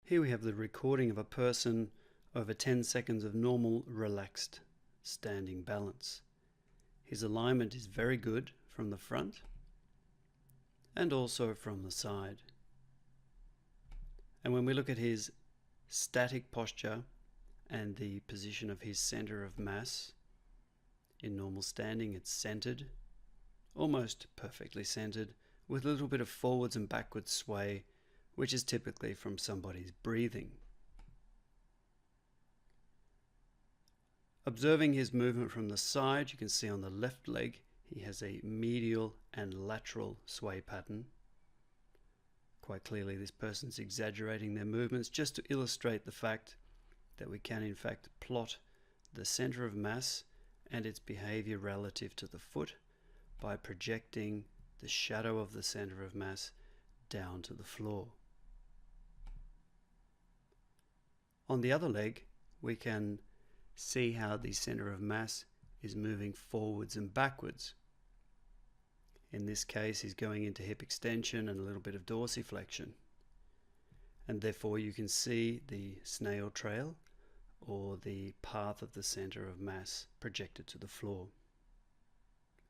Here we have the recording of a person over 10 seconds of normal, relaxed, standing balance. His alignment is very good from the front and also from the side. And when we look at his static posture and the position of his center of mass, in normal standing it's centered, almost perfectly centered, with a little bit of forwards and backwards sway, which is typically from somebody's breathing. Observing his movement from the side, you can see on the left leg he has a medial and lateral sway pattern. Quite clearly this person's exaggerating their movements just to illustrate the fact that we can in fact plot the center of mass and its behavior relative to the foot by projecting the shadow of the center of mass down to the floor. On the other leg, we can see how the center of mass is moving forwards and backwards. In this case, he's going into hip extension and a little bit of dorsiflexion. And therefore you can see the snail trail or the path of the center of mass projected to the floor.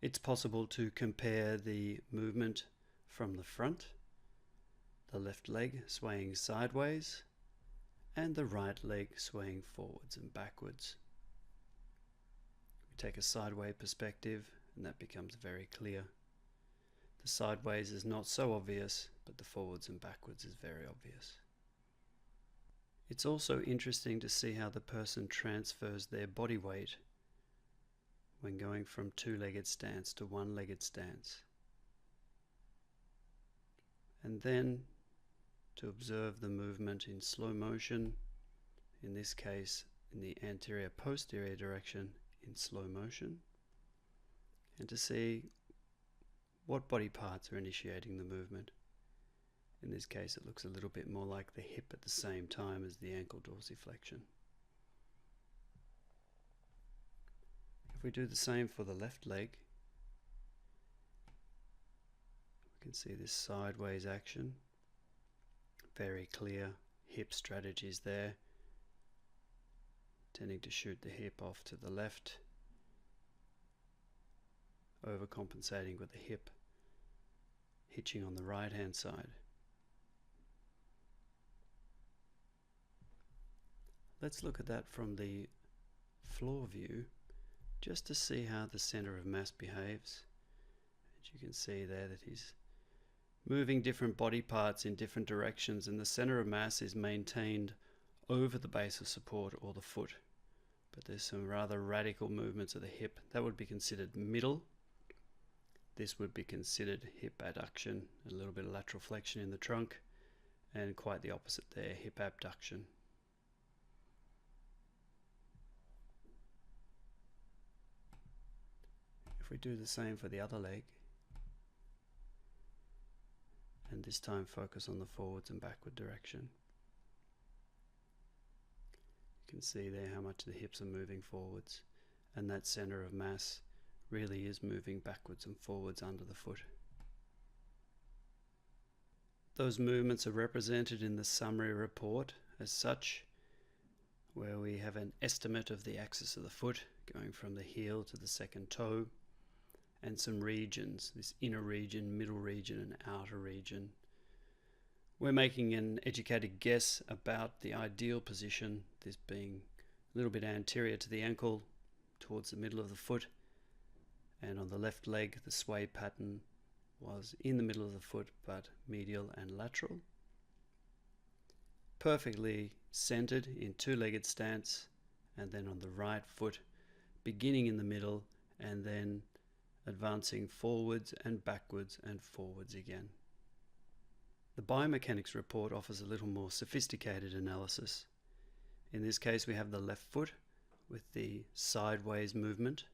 It's possible to compare the movement from the front, the left leg swaying sideways, and the right leg swaying forwards and backwards. We take a sideways perspective and that becomes very clear. The sideways is not so obvious, but the forwards and backwards is very obvious. It's also interesting to see how the person transfers their body weight when going from two-legged stance to one-legged stance. And then to observe the movement in slow motion, in this case in the anterior-posterior direction in slow motion, and to see what body parts are initiating the movement. In this case it looks a little bit more like the hip at the same time as the ankle dorsiflexion. If we do the same for the left leg, we can see this sideways action. Very clear hip strategies there, tending to shoot the hip off to the left, overcompensating with the hip hitching on the right hand side. Let's look at that from the floor view just to see how the center of mass behaves. As you can see there that he's moving different body parts in different directions, and the center of mass is maintained over the base of support or the foot. But there's some rather radical movements of the hip. That would be considered middle. This would be considered hip adduction, a little bit of lateral flexion in the trunk, and quite the opposite there, hip abduction. If we do the same for the other leg, and this time focus on the forwards and backward direction. You can see there how much the hips are moving forwards, and that center of mass really is moving backwards and forwards under the foot. Those movements are represented in the summary report as such, where we have an estimate of the axis of the foot going from the heel to the second toe, and some regions, this inner region, middle region and outer region. We're making an educated guess about the ideal position, this being a little bit anterior to the ankle towards the middle of the foot, and on the left leg the sway pattern was in the middle of the foot but medial and lateral. Perfectly centered in two-legged stance, and then on the right foot beginning in the middle and then advancing forwards and forwards again. The Biomechanics report offers a little more sophisticated analysis. In this case we have the left foot with the sideways movement.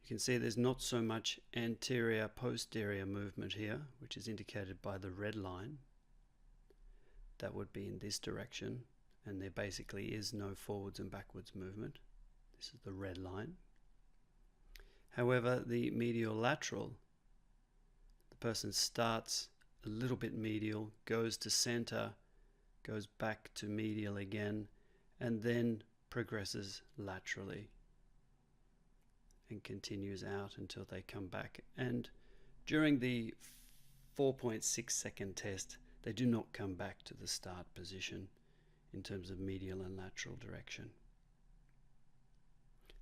You can see there's not so much anterior-posterior movement here, which is indicated by the red line. That would be in this direction, and there basically is no forwards and backwards movement. This is the red line. However, the medial lateral, the person starts a little bit medial, goes to center, goes back to medial again, and then progresses laterally and continues out until they come back. And during the 4.6 second test, they do not come back to the start position in terms of medial and lateral direction.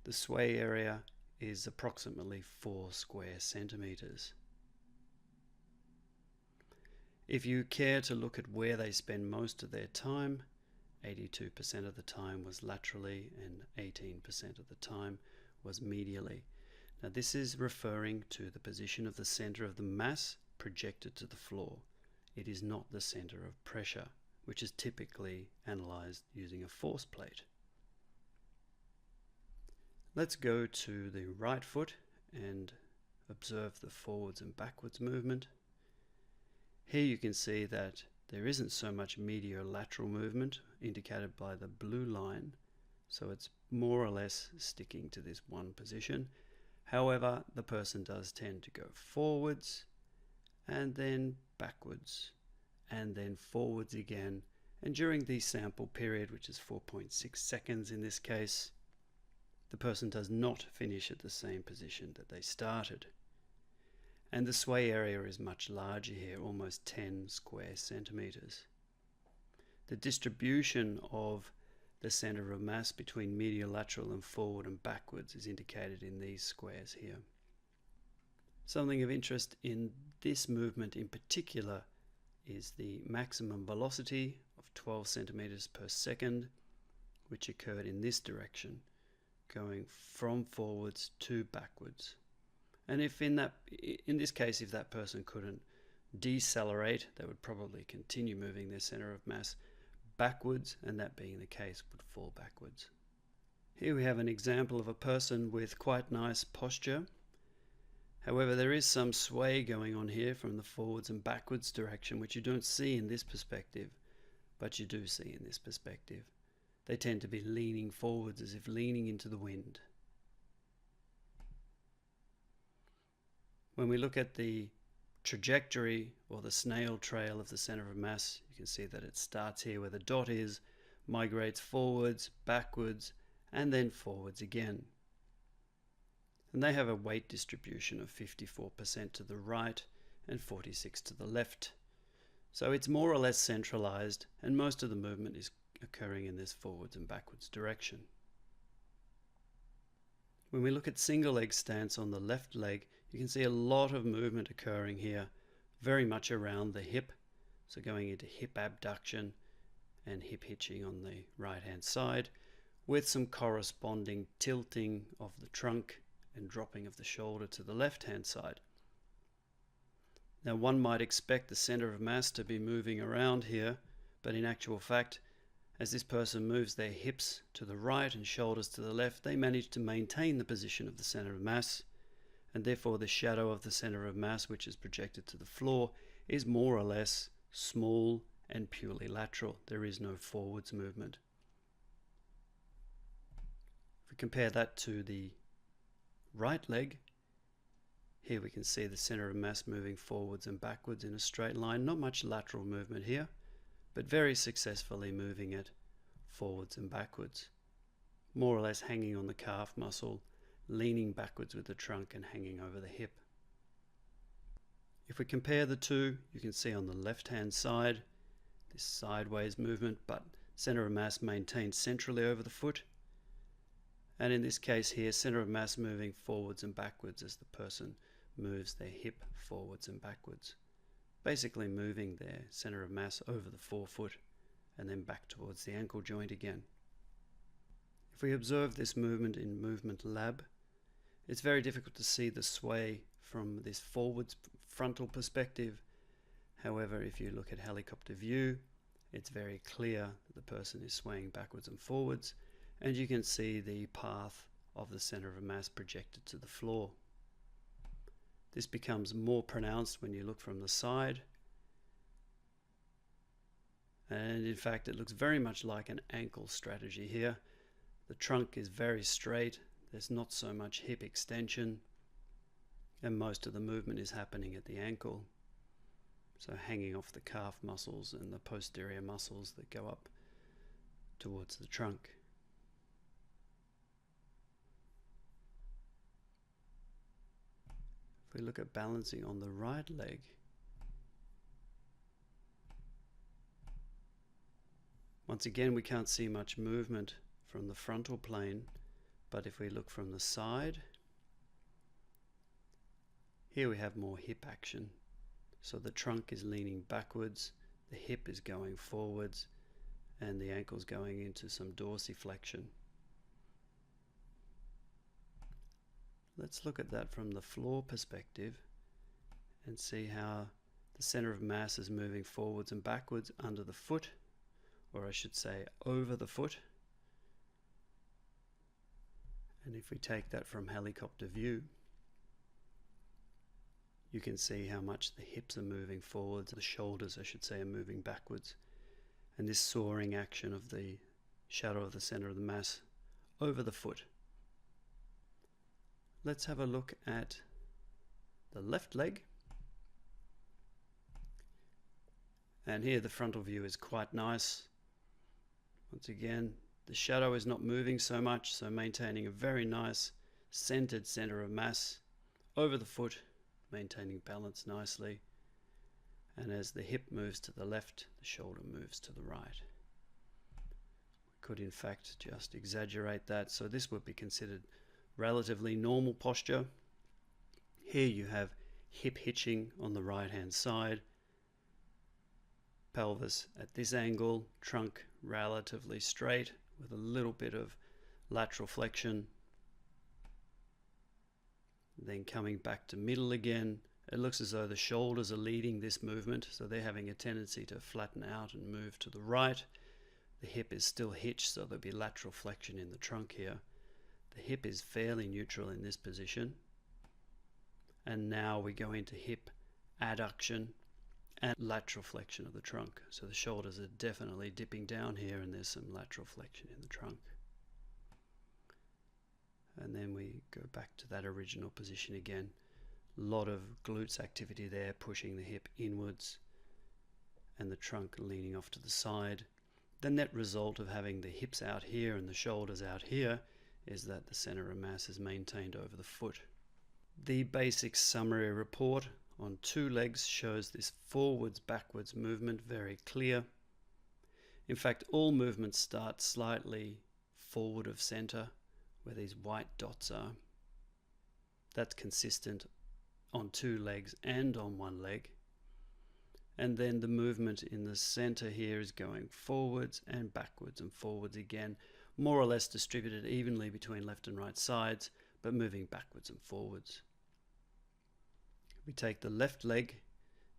The sway area is approximately 4 square centimeters. If you care to look at where they spend most of their time, 82% of the time was laterally and 18% of the time was medially. Now this is referring to the position of the center of the mass projected to the floor. It is not the center of pressure, which is typically analyzed using a force plate. Let's go to the right foot and observe the forwards and backwards movement. Here you can see that there isn't so much mediolateral movement indicated by the blue line, so it's more or less sticking to this one position. However, the person does tend to go forwards and then backwards and then forwards again, and during the sample period, which is 4.6 seconds in this case, the person does not finish at the same position that they started. And the sway area is much larger here, almost 10 square centimeters. The distribution of the center of mass between mediolateral and forward and backwards is indicated in these squares here. Something of interest in this movement in particular is the maximum velocity of 12 centimeters per second, which occurred in this direction, going from forwards to backwards. And if in this case, if that person couldn't decelerate, they would probably continue moving their center of mass backwards, and that being the case, would fall backwards. Here we have an example of a person with quite nice posture. However, there is some sway going on here from the forwards and backwards direction, which you don't see in this perspective, but you do see in this perspective. They tend to be leaning forwards as if leaning into the wind. When we look at the trajectory or the snail trail of the center of mass, you can see that it starts here where the dot is, migrates forwards, backwards, and then forwards again. And they have a weight distribution of 54% to the right and 46% to the left. So it's more or less centralized, and most of the movement is occurring in this forwards and backwards direction. When we look at single leg stance on the left leg, you can see a lot of movement occurring here, very much around the hip, so going into hip abduction and hip hitching on the right hand side, with some corresponding tilting of the trunk and dropping of the shoulder to the left hand side. Now one might expect the center of mass to be moving around here, but in actual fact, as this person moves their hips to the right and shoulders to the left, they manage to maintain the position of the center of mass, and therefore the shadow of the center of mass, which is projected to the floor, is more or less small and purely lateral. There is no forwards movement. If we compare that to the right leg, here we can see the center of mass moving forwards and backwards in a straight line. Not much lateral movement here, but very successfully moving it forwards and backwards, more or less hanging on the calf muscle, leaning backwards with the trunk and hanging over the hip. If we compare the two, you can see on the left hand side this sideways movement, but center of mass maintained centrally over the foot, and in this case here, center of mass moving forwards and backwards as the person moves their hip forwards and backwards, basically moving their center of mass over the forefoot and then back towards the ankle joint again. If we observe this movement in Moovment Lab, it's very difficult to see the sway from this forwards frontal perspective. However, if you look at helicopter view, it's very clear that the person is swaying backwards and forwards, and you can see the path of the center of mass projected to the floor. This becomes more pronounced when you look from the side, and in fact it looks very much like an ankle strategy here. The trunk is very straight, there's not so much hip extension, and most of the movement is happening at the ankle. so hanging off the calf muscles and the posterior muscles that go up towards the trunk. If we look at balancing on the right leg, once again we can't see much movement from the frontal plane, but if we look from the side, here we have more hip action. So the trunk is leaning backwards, the hip is going forwards, and the ankle's going into some dorsiflexion. Let's look at that from the floor perspective and see how the center of mass is moving forwards and backwards under the foot, or I should say over the foot. And if we take that from helicopter view, you can see how much the hips are moving forwards, the shoulders I should say are moving backwards, and this soaring action of the shadow of the center of the mass over the foot. Let's have a look at the left leg. And here the frontal view is quite nice. Once again, the shadow is not moving so much, so maintaining a very nice centered center of mass over the foot, maintaining balance nicely. And as the hip moves to the left, the shoulder moves to the right. We could in fact just exaggerate that, so this would be considered relatively normal posture. Here you have hip hitching on the right hand side, pelvis at this angle, trunk relatively straight with a little bit of lateral flexion. Then coming back to middle again, it looks as though the shoulders are leading this movement, so they're having a tendency to flatten out and move to the right. The hip is still hitched, so there'll be lateral flexion in the trunk here. The hip is fairly neutral in this position. And now we go into hip adduction and lateral flexion of the trunk. So the shoulders are definitely dipping down here, and there's some lateral flexion in the trunk. And then we go back to that original position again. A lot of glutes activity there, pushing the hip inwards and the trunk leaning off to the side. The net result of having the hips out here and the shoulders out here is that the center of mass is maintained over the foot. The basic summary report on two legs shows this forwards-backwards movement very clear. In fact, all movements start slightly forward of center, where these white dots are. That's consistent on two legs and on one leg. And then the movement in the center here is going forwards and forwards again, more or less distributed evenly between left and right sides, but moving backwards and forwards. We take the left leg.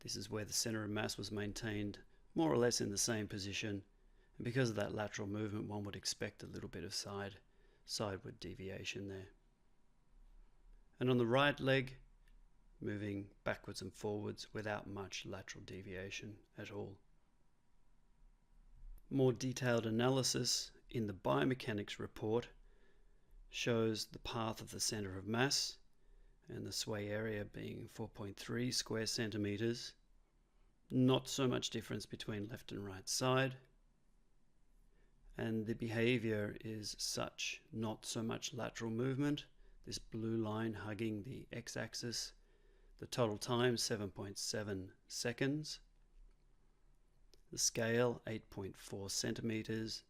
This is where the center of mass was maintained more or less in the same position, and because of that lateral movement, one would expect a little bit of sideward deviation there. And on the right leg, moving backwards and forwards without much lateral deviation at all. More detailed analysis in the Biomechanics report shows the path of the center of mass and the sway area being 4.3 square centimeters. Not so much difference between left and right side. And the behavior is such, not so much lateral movement. This blue line hugging the x-axis. The total time 7.7 seconds. The scale 8.4 centimeters,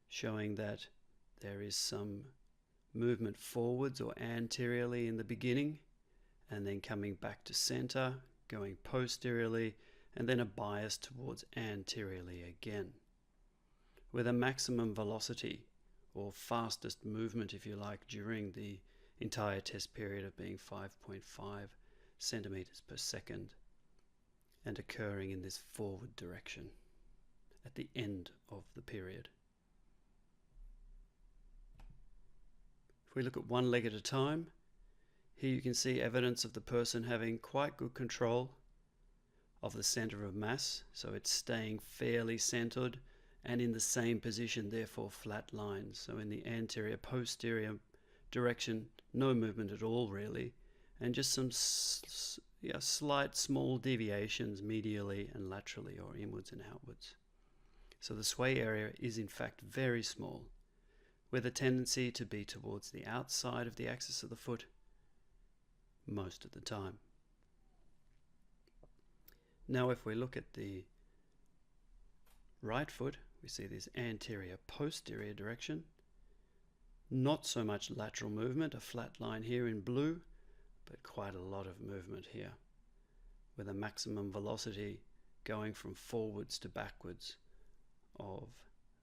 showing that there is some movement forwards or anteriorly in the beginning, and then coming back to center, going posteriorly, and then a bias towards anteriorly again, with a maximum velocity, or fastest movement if you like, during the entire test period of being 5.5 centimeters per second, and occurring in this forward direction at the end of the period. If we look at one leg at a time, here you can see evidence of the person having quite good control of the center of mass, so it's staying fairly centered and in the same position, therefore flat lines. So in the anterior posterior direction, no movement at all really, and just some slight small deviations medially and laterally, or inwards and outwards. So the sway area is in fact very small, with a tendency to be towards the outside of the axis of the foot most of the time. Now if we look at the right foot, we see this anterior-posterior direction. Not so much lateral movement, a flat line here in blue, but quite a lot of movement here, with a maximum velocity going from forwards to backwards of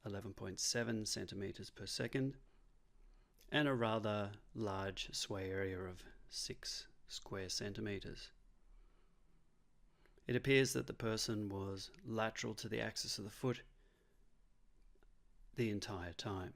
11.7 centimeters per second, and a rather large sway area of 6 square centimeters. It appears that the person was lateral to the axis of the foot the entire time.